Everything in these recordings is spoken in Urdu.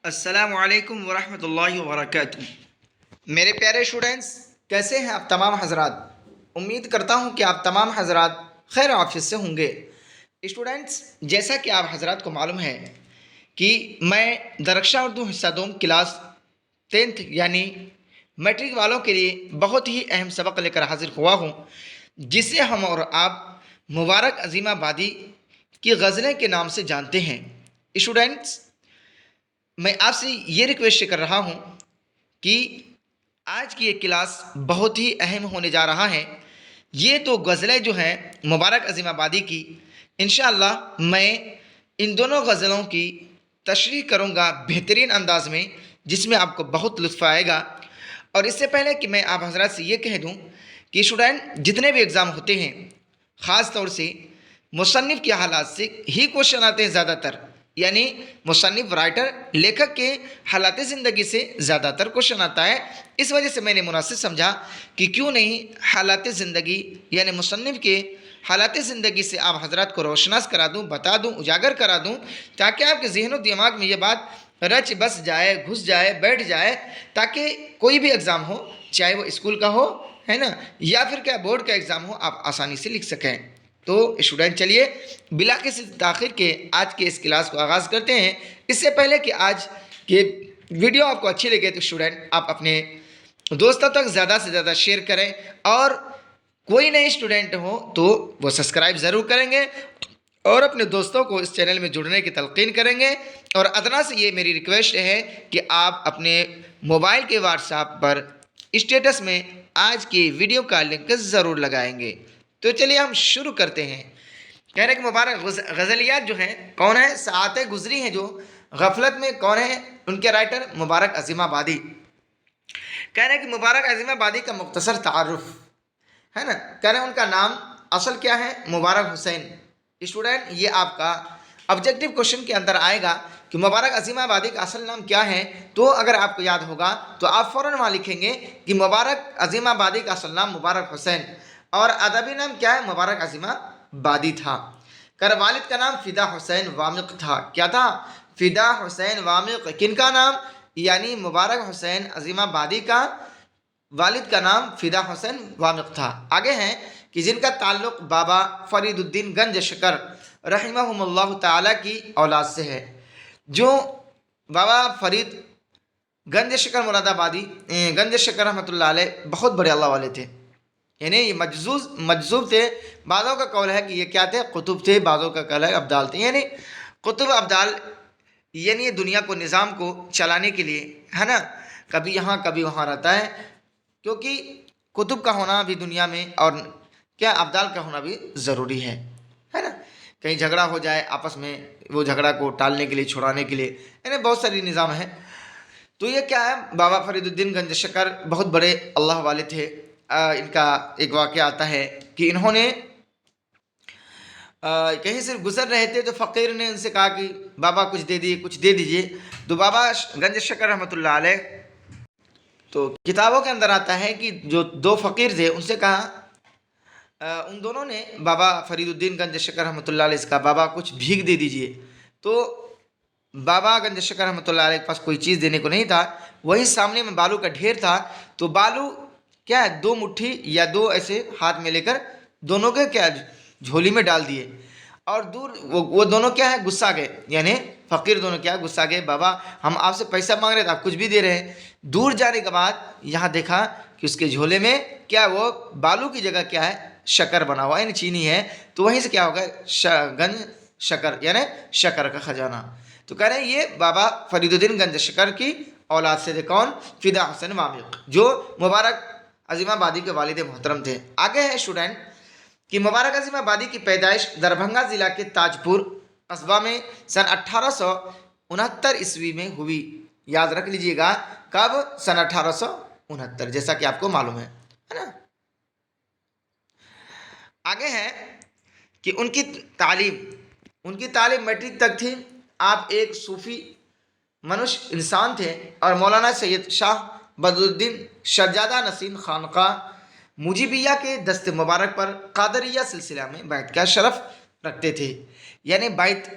السلام علیکم ورحمۃ اللہ وبرکاتہ۔ میرے پیارے اسٹوڈنٹس، کیسے ہیں آپ تمام حضرات؟ امید کرتا ہوں کہ آپ تمام حضرات خیر و عافیت سے ہوں گے۔ اسٹوڈنٹس، جیسا کہ آپ حضرات کو معلوم ہے کہ میں درخشاں اردو حصہ دوم کلاس 10th یعنی میٹرک والوں کے لیے بہت ہی اہم سبق لے کر حاضر ہوا ہوں، جسے ہم اور آپ مبارک عظیم آبادی کی غزلیں کے نام سے جانتے ہیں۔ اسٹوڈنٹس، میں آپ سے یہ ریکویسٹ کر رہا ہوں کہ آج کی یہ کلاس بہت ہی اہم ہونے جا رہا ہے۔ یہ تو غزلیں جو ہیں مبارک عظیم آبادی کی، انشاءاللہ میں ان دونوں غزلوں کی تشریح کروں گا بہترین انداز میں، جس میں آپ کو بہت لطف آئے گا۔ اور اس سے پہلے کہ میں آپ حضرات سے یہ کہہ دوں کہ اسٹوڈنٹ جتنے بھی ایگزام ہوتے ہیں، خاص طور سے مصنف کے حالات سے ہی کوشچن آتے ہیں زیادہ تر، یعنی مصنف رائٹر لیکھک کے حالات زندگی سے زیادہ تر کوشچن آتا ہے۔ اس وجہ سے میں نے مناسب سمجھا کہ کیوں نہیں حالات زندگی یعنی مصنف کے حالات زندگی سے آپ حضرات کو روشناس کرا دوں، بتا دوں، اجاگر کرا دوں، تاکہ آپ کے ذہن و دماغ میں یہ بات رچ بس جائے، گھس جائے، بیٹھ جائے، تاکہ کوئی بھی ایگزام ہو، چاہے وہ اسکول کا ہو، ہے نا، یا پھر کیا بورڈ کا ایگزام ہو، آپ آسانی سے لکھ سکیں۔ تو اسٹوڈنٹ چلیے بلا کسی تاخیر کے آج کے اس کلاس کو آغاز کرتے ہیں۔ اس سے پہلے کہ آج کے ویڈیو آپ کو اچھی لگے تو اسٹوڈنٹ آپ اپنے دوستوں تک زیادہ سے زیادہ شیئر کریں، اور کوئی نئے اسٹوڈنٹ ہو تو وہ سبسکرائب ضرور کریں گے اور اپنے دوستوں کو اس چینل میں جڑنے کی تلقین کریں گے۔ اور ادنا سے یہ میری ریکویسٹ ہے کہ آپ اپنے موبائل کے واٹس ایپ پر اسٹیٹس میں آج کی ویڈیو کا لنک ضرور لگائیں گے۔ تو چلیے ہم شروع کرتے ہیں۔ کہہ رہے کہ مبارک غزلیات جو ہیں کون ہیں؟ ساعتیں گزری ہیں جو غفلت میں، کون ہیں ان کے رائٹر؟ مبارک عظیم آبادی۔ کہہ رہے کہ مبارک عظیم آبادی کا مختصر تعارف ہے نا، کہہ رہے ہیں ان کا نام اصل کیا ہے؟ مبارک حسین۔ اسٹوڈنٹ یہ آپ کا آبجیکٹو کوشچن کے اندر آئے گا کہ مبارک عظیم آبادی کا اصل نام کیا ہے، تو اگر آپ کو یاد ہوگا تو آپ فوراً وہاں لکھیں گے کہ مبارک عظیم آبادی کا اصل نام مبارک حسین، اور ادبی نام کیا ہے؟ مبارک عظیم آبادی تھا۔ کر والد کا نام فدا حسین وامق تھا۔ کیا تھا؟ فدا حسین وامق۔ کن کا نام؟ یعنی مبارک حسین عظیم آبادی کا والد کا نام فدا حسین وامق تھا۔ آگے ہیں کہ جن کا تعلق بابا فرید الدین گنج شکر رحمہم اللہ تعالیٰ کی اولاد سے ہے۔ جو بابا فرید گنج شکر مراد آبادی گنج شکر رحمۃ اللہ علیہ بہت بڑے اللہ والے تھے، یعنی یہ مجذوب تھے۔ بعضوں کا قول ہے کہ یہ کیا تھے؟ قطب تھے، بعضوں کا قول ہے ابدال تھے، یعنی قطب ابدال، یعنی یہ دنیا کو نظام کو چلانے کے لیے ہے نا، کبھی یہاں کبھی وہاں رہتا ہے، کیونکہ قطب کا ہونا بھی دنیا میں اور کیا ابدال کا ہونا بھی ضروری ہے نا۔ کہیں جھگڑا ہو جائے آپس میں، وہ جھگڑا کو ٹالنے کے لیے، چھڑانے کے لیے، یعنی بہت ساری نظام ہے۔ تو یہ کیا ہے؟ بابا فرید الدین گنج شکر بہت بڑے اللہ والے تھے۔ ان کا ایک واقعہ آتا ہے کہ انہوں نے کہیں سے گزر رہے تھے تو فقیر نے ان سے کہا کہ بابا کچھ دے دیجیے، کچھ دے دیجیے۔ تو بابا گنج شکر رحمۃ اللہ علیہ، تو کتابوں کے اندر آتا ہے کہ جو دو فقیر تھے ان سے کہا، ان دونوں نے بابا فرید الدین گنج شکر رحمۃ اللہ علیہ سے کہا بابا کچھ بھیگ دے دیجیے۔ تو بابا گنج شکر رحمۃ اللہ علیہ کے پاس کوئی چیز دینے کو نہیں تھا، وہی سامنے میں بالو کا ڈھیر تھا، تو بالو کیا ہے؟ دو مٹھی یا دو ایسے ہاتھ میں لے کر دونوں کے کیا جھولی میں ڈال دیے، اور دور وہ دونوں کیا ہے؟ غصہ گئے، یعنی فقیر دونوں کیا غصہ گئے، بابا ہم آپ سے پیسہ مانگ رہے تھے، آپ کچھ بھی دے رہے ہیں۔ دور جانے کے بعد یہاں دیکھا کہ اس کے جھولے میں کیا، وہ بالو کی جگہ کیا ہے؟ شکر بنا ہوا، یعنی چینی ہے۔ تو وہیں سے کیا ہوگا؟ گنج شکر، یعنی شکر کا خزانہ۔ تو کہہ رہے ہیں یہ بابا فرید الدین گنج شکر کی اولاد سے تھے، کون؟ فدا حسین وامق، جو مبارک عظیم آبادی کے والد محترم تھے۔ آگے ہے اسٹوڈنٹ کہ مبارک عظیم آبادی کی پیدائش دربھنگا ضلع کے تاج پور قصبہ میں سن 1869 عیسوی میں ہوئی۔ یاد رکھ لیجئے گا، کب؟ سن 1869، جیسا کہ آپ کو معلوم ہے نا۔ آگے ہے کہ ان کی تعلیم میٹرک تک تھی۔ آپ ایک صوفی منش انسان تھے، اور مولانا سید شاہ بدرالدین شہزادہ نسیم خانقاہ مجیبیہ کے دست مبارک پر قادریہ سلسلہ میں بیعت کا شرف رکھتے تھے، یعنی بیعت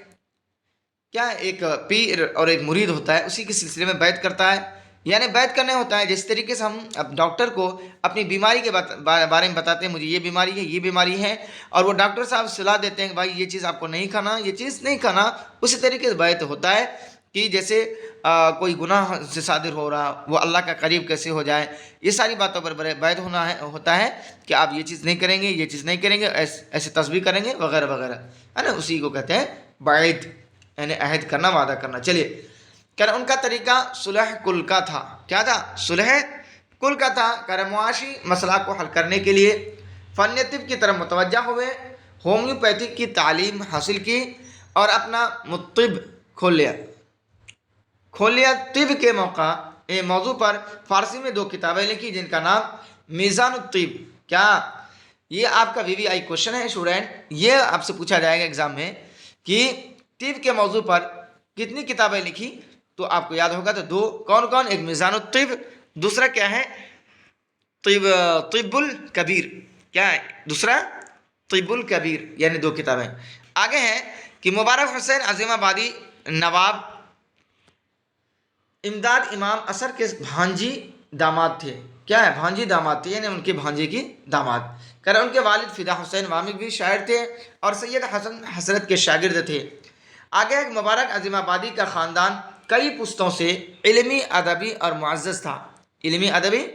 کیا ایک پیر اور ایک مرید ہوتا ہے، اسی کے سلسلے میں بیعت کرتا ہے، یعنی بیعت کرنے ہوتا ہے. جس طریقے سے ہم اب ڈاکٹر کو اپنی بیماری کے بارے میں بتاتے ہیں، مجھے یہ بیماری ہے، یہ بیماری ہے، اور وہ ڈاکٹر صاحب صلاح دیتے ہیں کہ بھائی یہ چیز آپ کو نہیں کھانا، یہ چیز نہیں کھانا. اسی طریقے سے بیعت ہوتا ہے کہ جیسے کوئی گناہ سے صادر ہو رہا، وہ اللہ کا قریب کیسے ہو جائے، یہ ساری باتوں پر بیعت ہوتا ہے کہ آپ یہ چیز نہیں کریں گے، یہ چیز نہیں کریں گے، ایسے تسبیح کریں گے وغیرہ وغیرہ، ہے نا. اسی کو کہتے ہیں بیعت، یعنی عہد کرنا، وعدہ کرنا. چلیے، کہ ان کا طریقہ صلح کل کا تھا. کیا تھا؟ صلح کل کا تھا. کہ معاشی مسئلہ کو حل کرنے کے لیے فن طب کی طرف متوجہ ہوئے، ہومیوپیتھک کی تعلیم حاصل کی اور اپنا مطب کھول لیا. طب کے موضوع پر فارسی میں 2 کتابیں لکھی جن کا نام میزان الطب. کیا یہ آپ کا VVI کوشچن ہے اسٹوڈنٹ؟ یہ آپ سے پوچھا جائے گا ایگزام میں کہ طب کے موضوع پر کتنی کتابیں لکھی، تو آپ کو یاد ہوگا تو 2. کون کون؟ ایک میزان الطب، دوسرا کیا ہے؟ طب الکبیر. کیا ہے دوسرا؟ طب الکبیر، یعنی 2 کتابیں. آگے ہیں کہ مبارک حسین عظیم آبادی نواب امداد امام اثر کے بھانجی داماد تھے. کیا ہے؟ بھانجی داماد تھے، یعنی ان کے بھانجے کی داماد. کہ ان کے والد فدا حسین وامق بھی شاعر تھے اور سید حسن حسرت کے شاگرد تھے. آگے ایک مبارک عظیم آبادی کا خاندان کئی پشتوں سے علمی، ادبی اور معزز تھا. علمی، ادبی،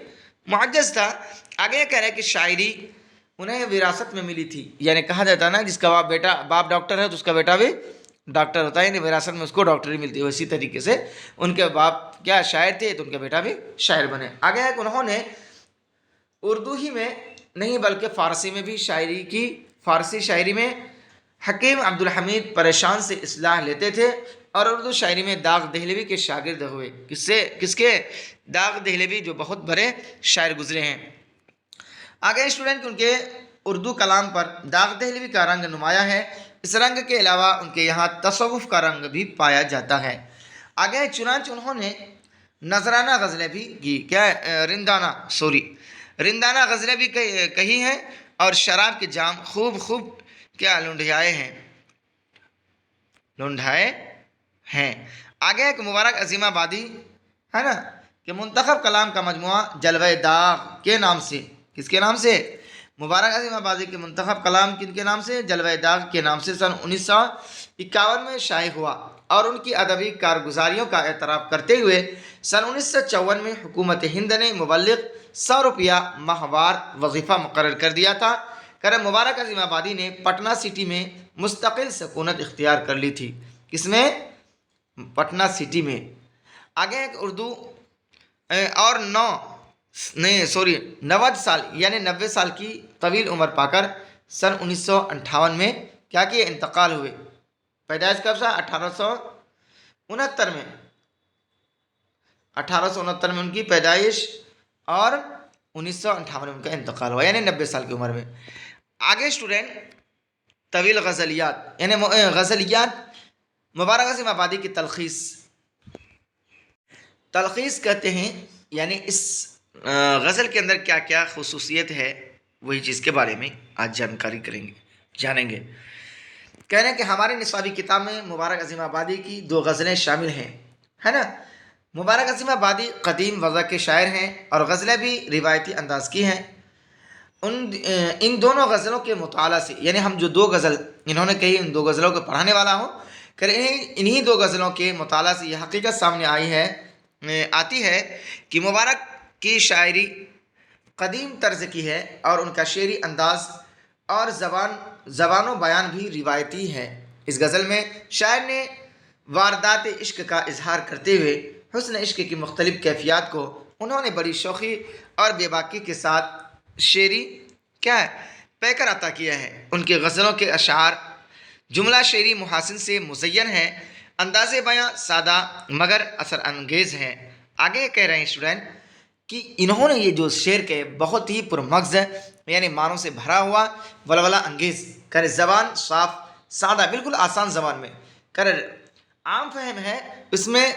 معزز تھا. آگے کہہ رہے ہیں کہ شاعری انہیں وراثت میں ملی تھی. یعنی کہا جاتا ہے نا، جس کا باپ ڈاکٹر ہے تو اس کا بیٹا بھی ڈاکٹر ہوتا ہے، یعنی وراثت میں اس کو ڈاکٹری ملتی ہے. اسی طریقے سے ان کے باپ کیا شاعر تھے تو ان کا بیٹا بھی شاعر بنے. آگے ہے کہ انہوں نے اردو ہی میں نہیں بلکہ فارسی میں بھی شاعری کی. فارسی شاعری میں حکیم عبدالحمید پریشان سے اصلاح لیتے تھے اور اردو شاعری میں داغ دہلوی کے شاگرد ہوئے. کس کے؟ داغ دہلوی، جو بہت بڑے شاعر گزرے ہیں. آگے اسٹوڈنٹ، ان کے اردو کلام پر داغ دہلوی کا رنگ نمایاں ہے. اس رنگ کے علاوہ ان کے یہاں تصوف کا رنگ بھی پایا جاتا ہے. آگے چنانچہ انہوں نے نذرانہ غزلیں بھی کی. کیا ہے؟ رندانہ غزلیں بھی کہی ہیں اور شراب کے جام خوب کیا لنڈھائے ہیں. آگے ایک مبارک عظیم آبادی ہے نا کہ منتخب کلام کا مجموعہ جلوہ داغ کے نام سے. کس کے نام سے؟ مبارک عظیم آبادی کے منتخب کلام کن کے نام سے؟ جلوہ داغ کے نام سے سن 1951 میں شائع ہوا اور ان کی ادبی کارگزاریوں کا اعتراف کرتے ہوئے سن 1954 میں حکومت ہند نے مبلغ 100 روپیہ ماہوار وظیفہ مقرر کر دیا تھا. کرم مبارک عظیم آبادی نے پٹنہ سٹی میں مستقل سکونت اختیار کر لی تھی. کس میں؟ پٹنہ سٹی میں. آگے ایک اردو اور 90 سال یعنی 90 سال کی طویل عمر پا کر سن 1958 میں کیا کیے؟ انتقال ہوئے. پیدائش کب سے؟ 1869 میں. 1869 میں ان کی پیدائش اور 1958 میں ان کا انتقال ہوا، یعنی 90 سال کی عمر میں. آگے اسٹوڈنٹ، طویل غزلیات یعنی غزلیات مبارک عظیم آبادی کی تلخیص کہتے ہیں. یعنی اس غزل کے اندر کیا کیا خصوصیت ہے، وہی چیز کے بارے میں آج جانیں گے. کہہ رہے ہیں کہ ہمارے نصابی کتاب میں مبارک عظیم آبادی کی 2 غزلیں شامل ہیں، ہے نا. مبارک عظیم آبادی قدیم وضع کے شاعر ہیں اور غزلیں بھی روایتی انداز کی ہیں. ان دونوں غزلوں کے مطالعہ سے، یعنی ہم جو 2 غزل انہوں نے کہی، ان 2 غزلوں کو پڑھانے والا ہوں، کہ انہی 2 غزلوں کے مطالعہ سے یہ حقیقت سامنے آتی ہے کہ مبارک کی شاعری قدیم طرز کی ہے اور ان کا شعری انداز اور زبان و بیان بھی روایتی ہے. اس غزل میں شاعر نے واردات عشق کا اظہار کرتے ہوئے حسن عشق کی مختلف کیفیات کو انہوں نے بڑی شوخی اور بے باکی کے ساتھ شعری کیا ہے پیکر عطا کیا ہے. ان کے غزلوں کے اشعار جملہ شعری محاسن سے مزین ہے، انداز بیاں سادہ مگر اثر انگیز ہے. آگے کہہ رہے ہیں اسٹوڈنٹ کہ انہوں نے یہ جو شعر کے بہت ہی پرمغز یعنی معنوں سے بھرا ہوا ولولہ انگیز کر، زبان صاف سادہ بالکل آسان زبان میں کر عام فہم ہے. اس میں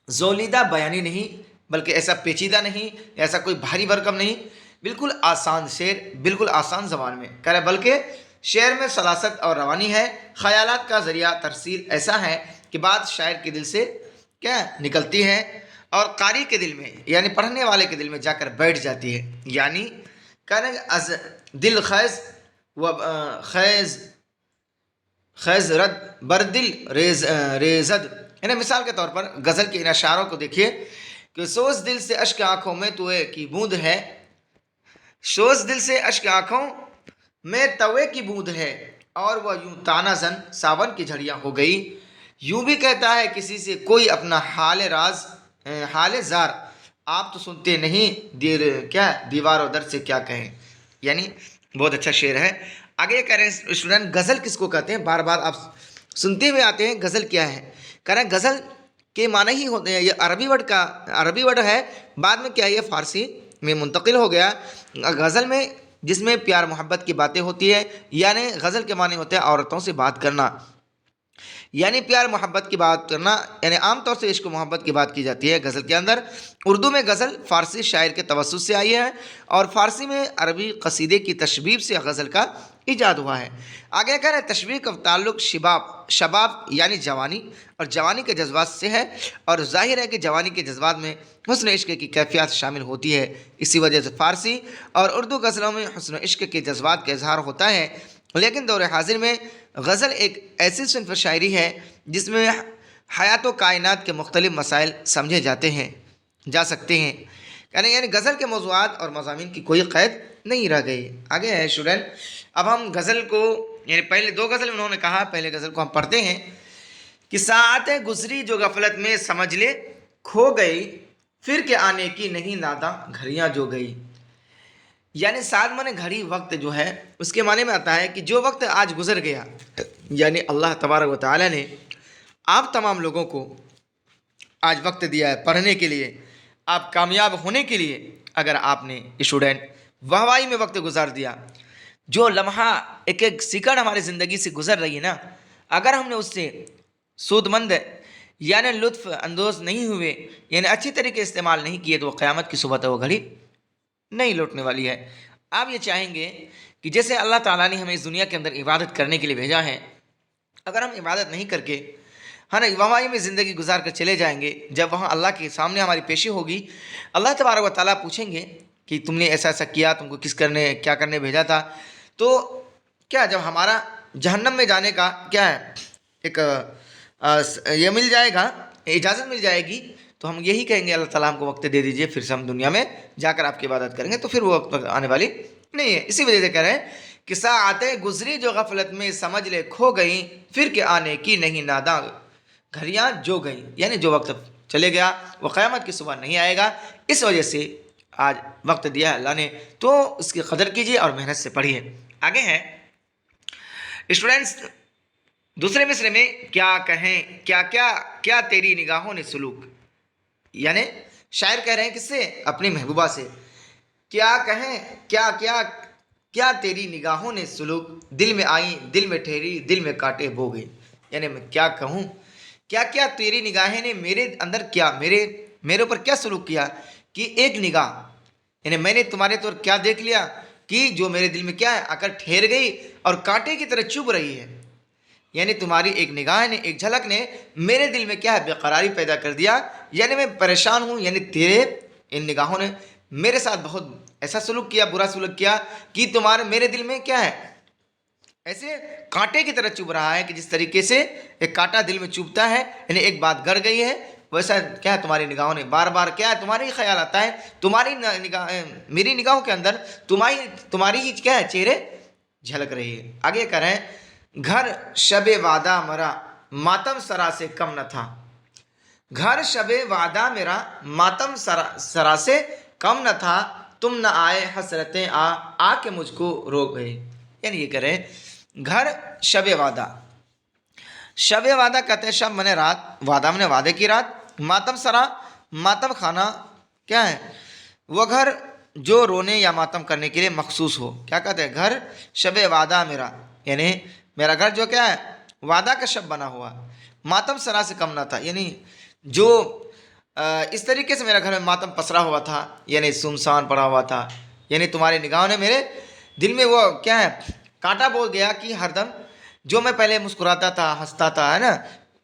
زولیدہ بیانی نہیں، بلکہ ایسا پیچیدہ نہیں، ایسا کوئی بھاری بھرکم نہیں، بالکل آسان شعر، بالکل آسان زبان میں کرے، بلکہ شعر میں سلاست اور روانی ہے. خیالات کا ذریعہ ترسیل ایسا ہے کہ بات شاعر کے دل سے کیا نکلتی ہے اور قاری کے دل میں یعنی پڑھنے والے کے دل میں جا کر بیٹھ جاتی ہے. یعنی کہنا از دل خیز و خیز خیز رد بر دل ریزد. یعنی مثال کے طور پر غزل کے ان اشعاروں کو دیکھیے کہ سوز دل سے اشک آنکھوں میں توے کی بوند ہے، سوز دل سے اشک آنکھوں میں توے کی بوند ہے، اور وہ یوں تانا زن ساون کی جھڑیاں ہو گئی. یوں بھی کہتا ہے کسی سے کوئی اپنا حال راز حال زار، آپ تو سنتے نہیں دیر کیا دیوار و در سے کیا کہیں. یعنی بہت اچھا شعر ہے. آگے یہ کہہ رہے ہیں اسٹوڈنٹ غزل کس کو کہتے ہیں، بار بار آپ سنتے ہوئے آتے ہیں غزل کیا ہے. کہہ رہے ہیں غزل کے معنی ہی ہوتے ہیں، یہ عربی ورڈ ہے، بعد میں کیا یہ فارسی میں منتقل ہو گیا. غزل میں جس میں پیار محبت کی باتیں ہوتی ہے، یعنی غزل کے معنی ہوتے ہیں عورتوں سے بات کرنا، یعنی پیار محبت کی بات کرنا، یعنی عام طور سے عشق و محبت کی بات کی جاتی ہے غزل کے اندر. اردو میں غزل فارسی شاعر کے توسط سے آئی ہے اور فارسی میں عربی قصیدے کی تشبیب سے غزل کا ایجاد ہوا ہے. آگے کہہ رہے ہیں تشبیہ کا تعلق شباب یعنی جوانی اور جوانی کے جذبات سے ہے، اور ظاہر ہے کہ جوانی کے جذبات میں حسن عشق کی کیفیات شامل ہوتی ہے. اسی وجہ سے فارسی اور اردو غزلوں میں حسن عشق کے جذبات کا اظہار ہوتا ہے. لیکن دور حاضر میں غزل ایک ایسی صنف شاعری ہے جس میں حیات و کائنات کے مختلف مسائل سمجھے جا سکتے ہیں. یعنی غزل کے موضوعات اور مضامین کی کوئی قید نہیں رہ گئی. آگے ہے اسٹوڈنٹ، اب ہم غزل کو یعنی پہلے دو غزل انہوں نے کہا، پہلے غزل کو ہم پڑھتے ہیں کہ ساعتیں گزری جو غفلت میں سمجھ لے کھو گئی، پھر کے آنے کی نہیں ناداں گھڑیاں جو گئی. یعنی ساتھ مانے گھڑی وقت جو ہے اس کے معنی میں آتا ہے کہ جو وقت آج گزر گیا، یعنی اللہ تبارک و تعالیٰ نے آپ تمام لوگوں کو آج وقت دیا ہے پڑھنے کے لیے، آپ کامیاب ہونے کے لیے. اگر آپ نے اسٹوڈنٹ واہوائی میں وقت گزار دیا، جو لمحہ ایک ایک سیکنڈ ہماری زندگی سے گزر رہی ہے نا، اگر ہم نے اس سے سود مند یعنی لطف اندوز نہیں ہوئے، یعنی اچھی طریقے استعمال نہیں کیے، تو وہ قیامت کی صبح تک وہ گھڑی نہیں لوٹنے والی ہے. آپ یہ چاہیں گے کہ جیسے اللہ تعالیٰ نے ہمیں اس دنیا کے اندر عبادت کرنے کے لیے بھیجا ہے، اگر ہم عبادت نہیں کر کے وہاں میں زندگی گزار کر چلے جائیں گے، جب وہاں اللہ کے سامنے ہماری پیشی ہوگی، اللہ تبارک و تعالیٰ پوچھیں گے کہ تم نے ایسا ایسا کیا، تم کو کیا کرنے بھیجا تھا. تو کیا جب ہمارا جہنم میں جانے کا کیا ہے ایک یہ مل جائے گا، اجازت مل جائے گی، تو ہم یہی کہیں گے اللہ تعالیٰ ہم کو وقت دے دیجئے، پھر سے ہم دنیا میں جا کر آپ کی عبادت کریں گے. تو پھر وہ وقت آنے والی نہیں ہے. اسی وجہ سے کہہ رہے ہیں کہ ساعتیں گزری جو غفلت میں سمجھ لے کھو گئیں، پھر کے آنے کی نہیں ناداں گھڑیاں جو گئیں. یعنی جو وقت چلے گیا وہ قیامت کی صبح نہیں آئے گا. اس وجہ سے آج وقت دیا ہے اللہ نے، تو اس کی قدر کیجیے اور محنت سے پڑھیے. آگے ہیں اسٹوڈنٹس دوسرے مصرے میں کیا کہیں کیا تیری نگاہوں نے سلوک، یعنی شاعر کہہ رہے ہیں کس سے؟ اپنی محبوبہ سے. کیا کہیں کیا تیری نگاہوں نے سلوک، دل میں آئیں دل میں ٹھہری دل میں کاٹے بو گئی. یعنی میں کیا کہوں، کیا تیری نگاہیں نے میرے اندر کیا میرے اوپر کیا سلوک کیا کہ ایک نگاہ، یعنی میں نے تمہارے طور کیا دیکھ لیا کہ جو میرے دل میں کیا ہے آ کر ٹھہر گئی اور کانٹے کی طرح چبھ رہی ہے. یعنی تمہاری ایک نگاہ نے، ایک جھلک نے میرے دل میں کیا ہے بے قراری پیدا کر دیا. یعنی میں پریشان ہوں، یعنی تیرے ان نگاہوں نے میرے ساتھ بہت ایسا سلوک کیا، برا سلوک کیا کہ میرے دل میں کیا ہے ایسے کانٹے کی طرح چبھ رہا ہے کہ جس طریقے سے ایک کانٹا دل میں چبھتا ہے، یعنی ایک بات گڑ گئی ہے، ویسا کیا ہے تمہاری نگاہوں نے بار بار کیا ہے تمہارے ہی خیال آتا ہے، تمہاری میری نگاہوں کے اندر تمہاری ہی کیا ہے چہرے جھلک رہی ہے. آگے کہہ رہے ہیں گھر شب وعدہ مرا ماتم سرا سے کم نہ تھا. گھر شب وعدہ میرا ماتم سرا سے کم نہ تھا، تم نہ آئے حسرتیں آ کے مجھ کو روک گئے. یعنی یہ کہہ رہے ہیں گھر شب وعدہ کہتے ہیں شب منے رات، وعدہ منے وعدے کی رات، ماتم سرا ماتم خانہ کیا ہے وہ گھر جو رونے یا ماتم کرنے کے لیے مخصوص ہو. کیا کہتے ہیں گھر شب وعدہ میرا، یعنی میرا گھر جو کیا ہے وعدہ کا شب بنا ہوا، ماتم سرا سے کم نہ تھا، یعنی جو اس طریقے سے میرا گھر میں ماتم پسرا ہوا تھا، یعنی سنسان پڑا ہوا تھا. یعنی تمہاری نگاہوں نے میرے دل میں وہ کیا ہے کانٹا بول گیا کہ ہر دم جو میں پہلے مسکراتا تھا ہنستا تھا ہے نا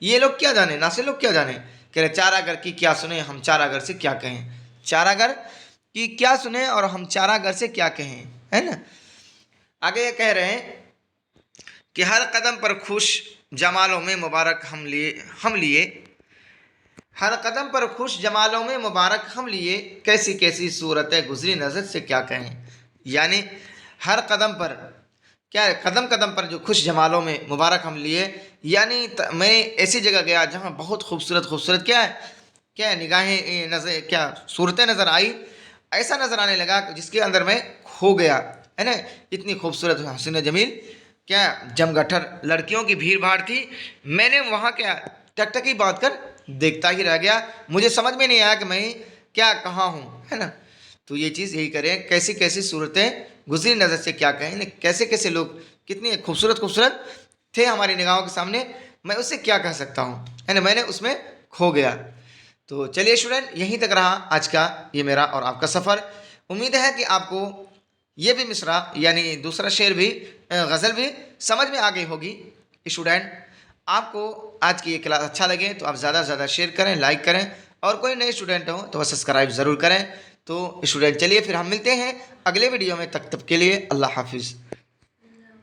یہ لوگ کیا جانے، ناصر لوگ کیا جانے، کہہ رہے چارہ گر کی کیا سنیں ہم چارہ گر سے کیا کہیں، چارہ گر کی کیا سنیں اور ہم چارہ گر سے کیا کہیں، ہے نا۔ آگے یہ کہہ رہے ہیں کہ ہر قدم پر خوش جمالوں میں مبارک ہم لیے، ہر قدم پر خوش جمالوں میں مبارک ہم لیے، کیسی کیسی صورتیں گزری نظر سے کیا کہیں، یعنی ہر قدم پر کیا ہے، قدم قدم پر جو خوش جمالوں میں مبارک ہم لیے، یعنی میں ایسی جگہ گیا جہاں بہت خوبصورت خوبصورت کیا ہے نگاہیں نظر کیا صورتیں نظر آئی، ایسا نظر آنے لگا جس کے اندر میں کھو گیا، ہے نا۔ اتنی خوبصورت حسین جمیل کیا جمگٹھر لڑکیوں کی بھیڑ بھاڑ تھی، میں نے وہاں کیا ٹکٹکی باندھ کر دیکھتا ہی رہ گیا، مجھے سمجھ میں نہیں آیا کہ میں کیا کہاں ہوں، ہے نا۔ تو یہ چیز یہی کریں، کیسی کیسی صورتیں گزری نظر سے کیا کہیں، کیسے کیسے لوگ کتنے خوبصورت خوبصورت تھے ہماری نگاہوں کے سامنے، میں اس سے کیا کہہ سکتا ہوں، ہے نا، میں نے اس میں کھو گیا۔ تو چلیے اسٹوڈنٹ، یہیں تک رہا آج کا یہ میرا اور آپ کا سفر۔ امید ہے کہ آپ کو یہ بھی مصرع یعنی دوسرا شعر بھی غزل بھی سمجھ میں آ گئی ہوگی۔ اسٹوڈنٹ، آپ کو آج کی یہ کلاس اچھا لگے تو آپ زیادہ سے زیادہ شیئر کریں، لائک کریں، اور کوئی نئے اسٹوڈنٹ ہوں تو وہ سبسکرائب ضرور کریں۔ تو اسٹوڈنٹ چلیے پھر ہم ملتے ہیں اگلے ویڈیو میں، تب کے لیے اللہ حافظ۔